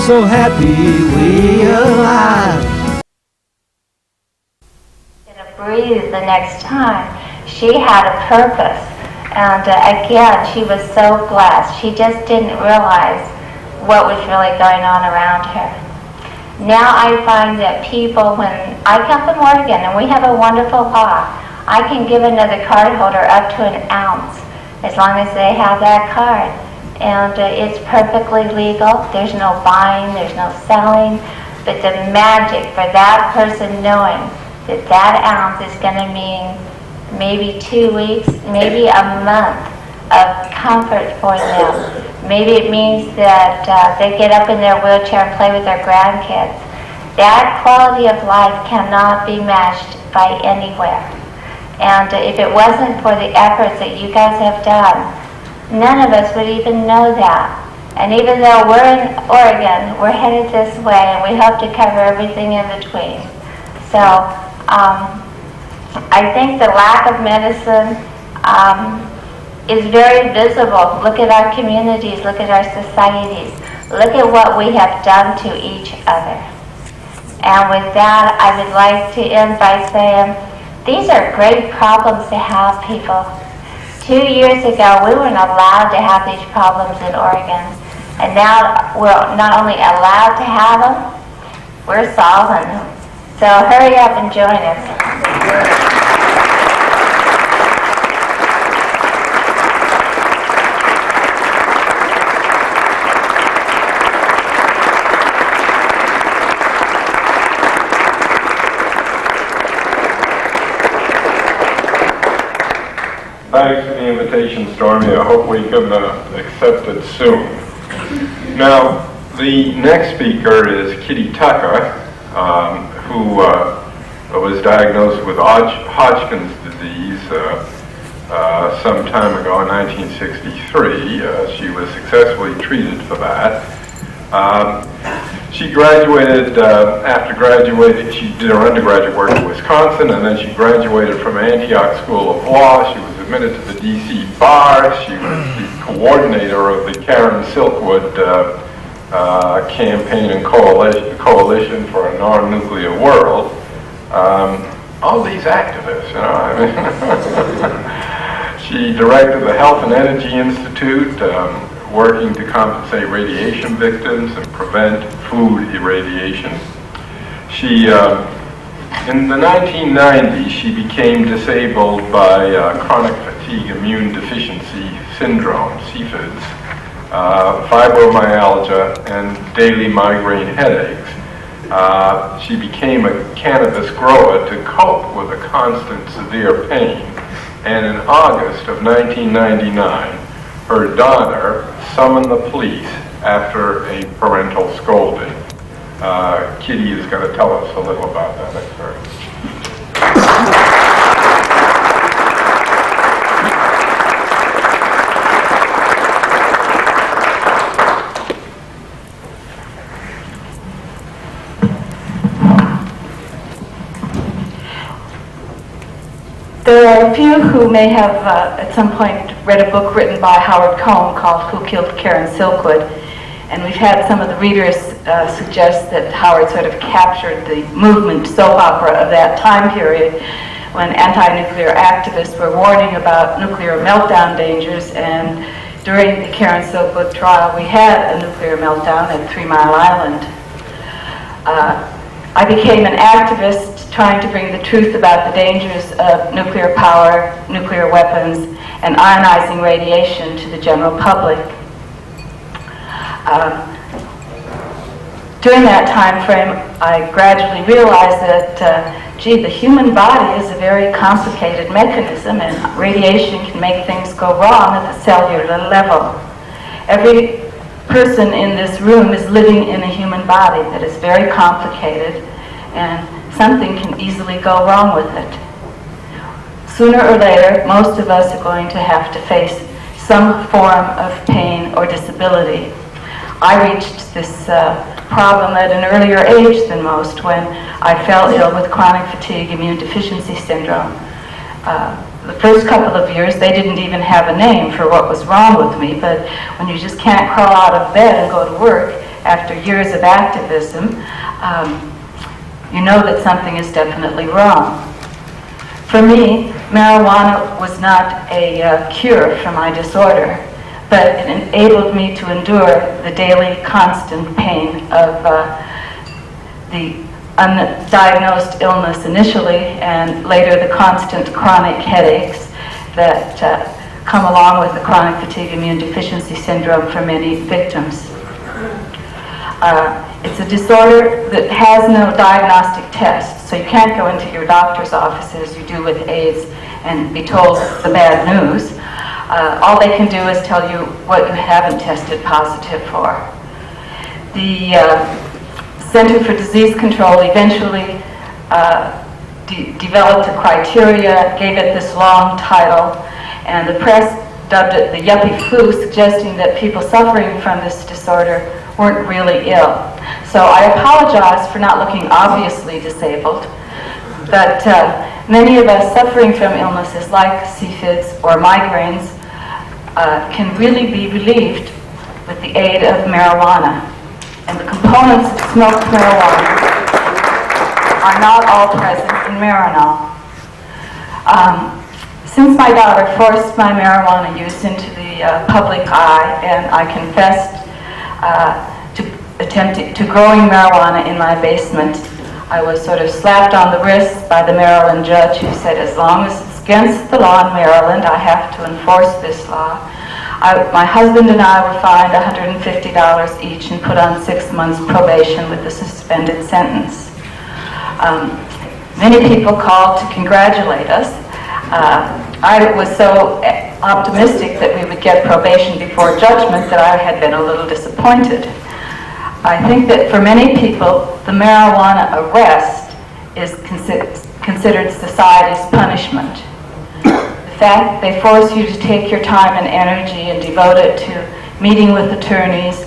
so happy we alive. To breathe the next time. She had a purpose, and again, she was so blessed. She just didn't realize what was really going on around her. Now I find that people, when I come from Oregon and we have a wonderful law, I can give another card holder up to an ounce as long as they have that card. And it's perfectly legal. There's no buying, there's no selling. But the magic for that person knowing that that ounce is going to mean maybe 2 weeks, maybe a month of comfort for them. Maybe it means that they get up in their wheelchair and play with their grandkids. That quality of life cannot be matched by anywhere. And if it wasn't for the efforts that you guys have done, none of us would even know that. And even though we're in Oregon, we're headed this way, and we hope to cover everything in between. So I think the lack of medicine is very visible. Look at our communities, look at our societies, look at what we have done to each other. And with that, I would like to end by saying, these are great problems to have, people. 2 years ago, we weren't allowed to have these problems in Oregon. And now we're not only allowed to have them, we're solving them. So hurry up and join us. Thanks for the invitation, Stormy. I hope we can accept it soon. Now, the next speaker is Kitty Tucker, who was diagnosed with Hodgkin's disease some time ago in 1963. She was successfully treated for that. She graduated, after graduating, she did her undergraduate work in Wisconsin, and then she graduated from Antioch School of Law. She was admitted to the D.C. Bar. She was the coordinator of the Karen Silkwood campaign and coalition for a non-nuclear world. All these activists, you know, I mean. She directed the Health and Energy Institute, working to compensate radiation victims and prevent food irradiation. She, in the 1990s, she became disabled by chronic fatigue immune deficiency syndrome, CFIDS, fibromyalgia, and daily migraine headaches. She became a cannabis grower to cope with a constant severe pain. And in August of 1999, her daughter summoned the police after a parental scolding. Kitty is going to tell us a little about that experience. There are a few who may have at some point read a book written by Howard Cohn called Who Killed Karen Silkwood? And we've had some of the readers suggest that Howard sort of captured the movement soap opera of that time period when anti-nuclear activists were warning about nuclear meltdown dangers. And during the Karen Silkwood trial, we had a nuclear meltdown at 3 Mile Island. I became an activist trying to bring the truth about the dangers of nuclear power, nuclear weapons, and ionizing radiation to the general public. During that time frame, I gradually realized that, gee, the human body is a very complicated mechanism, and radiation can make things go wrong at the cellular level. Every person in this room is living in a human body that is very complicated, and something can easily go wrong with it. Sooner or later, most of us are going to have to face some form of pain or disability. I reached this problem at an earlier age than most when I fell ill with chronic fatigue immune deficiency syndrome. The first couple of years, they didn't even have a name for what was wrong with me, but when you just can't crawl out of bed and go to work, after years of activism, you know that something is definitely wrong. For me, marijuana was not a cure for my disorder, but it enabled me to endure the daily constant pain of the undiagnosed illness initially, and later the constant chronic headaches that come along with the chronic fatigue immune deficiency syndrome for many victims. It's a disorder that has no diagnostic test, so you can't go into your doctor's office as you do with AIDS and be told the bad news. All they can do is tell you what you haven't tested positive for. The Center for Disease Control eventually developed a criteria, gave it this long title, and the press dubbed it the yuppie flu, suggesting that people suffering from this disorder weren't really ill. So I apologize for not looking obviously disabled, but many of us suffering from illnesses like CFIDs or migraines can really be relieved with the aid of marijuana. And the components of smoked marijuana are not all present in Marinol. Since my daughter forced my marijuana use into the public eye, and I confessed to growing marijuana in my basement, I was sort of slapped on the wrist by the Maryland judge who said, as long as it's against the law in Maryland, I have to enforce this law. My husband and I were fined $150 each and put on 6 months probation with a suspended sentence. Many people called to congratulate us. I was so optimistic that we would get probation before judgment that I had been a little disappointed. I think that for many people, the marijuana arrest is considered society's punishment. The fact they force you to take your time and energy and devote it to meeting with attorneys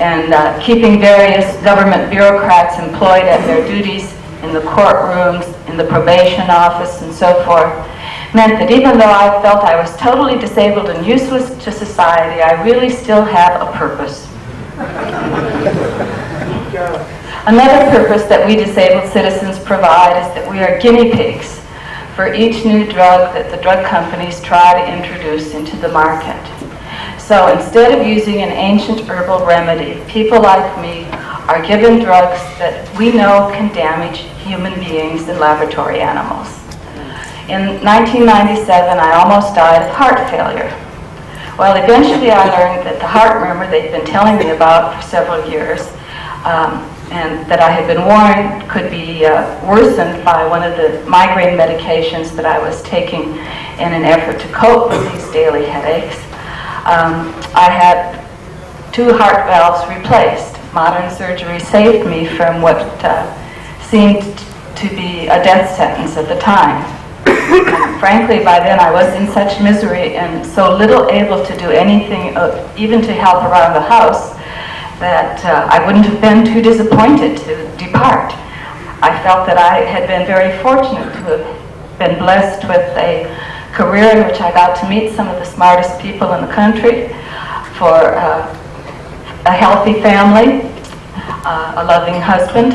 and keeping various government bureaucrats employed at their duties in the courtrooms, in the probation office, and so forth, meant that even though I felt I was totally disabled and useless to society, I really still have a purpose. Another purpose that we disabled citizens provide is that we are guinea pigs for each new drug that the drug companies try to introduce into the market. So instead of using an ancient herbal remedy, people like me are given drugs that we know can damage human beings and laboratory animals. In 1997, I almost died of heart failure. Well, eventually I learned that the heart murmur they'd been telling me about for several years, and that I had been warned could be worsened by one of the migraine medications that I was taking in an effort to cope with these daily headaches. I had 2 heart valves replaced. Modern surgery saved me from what seemed to be a death sentence at the time. And frankly, by then I was in such misery and so little able to do anything, even to help around the house, that I wouldn't have been too disappointed to depart. I felt that I had been very fortunate to have been blessed with a career in which I got to meet some of the smartest people in the country, for a healthy family, a loving husband.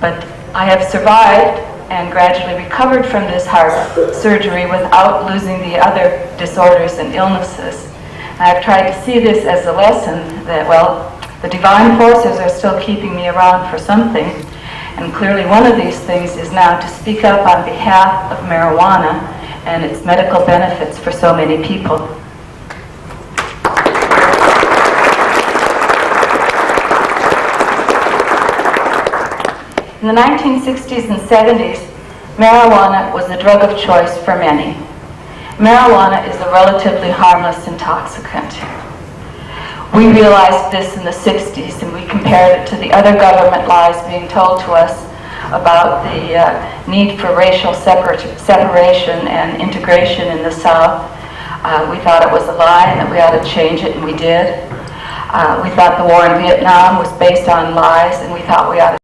But I have survived and gradually recovered from this heart surgery without losing the other disorders and illnesses. And I've tried to see this as a lesson that, well, the divine forces are still keeping me around for something, and clearly one of these things is now to speak up on behalf of marijuana and its medical benefits for so many people. In the 1960s and 70s, marijuana was the drug of choice for many. Marijuana is a relatively harmless intoxicant. We realized this in the 60s, and we compared it to the other government lies being told to us about the need for racial separation and integration in the South. We thought it was a lie and that we ought to change it, and we did. We thought the war in Vietnam was based on lies, and we thought we ought to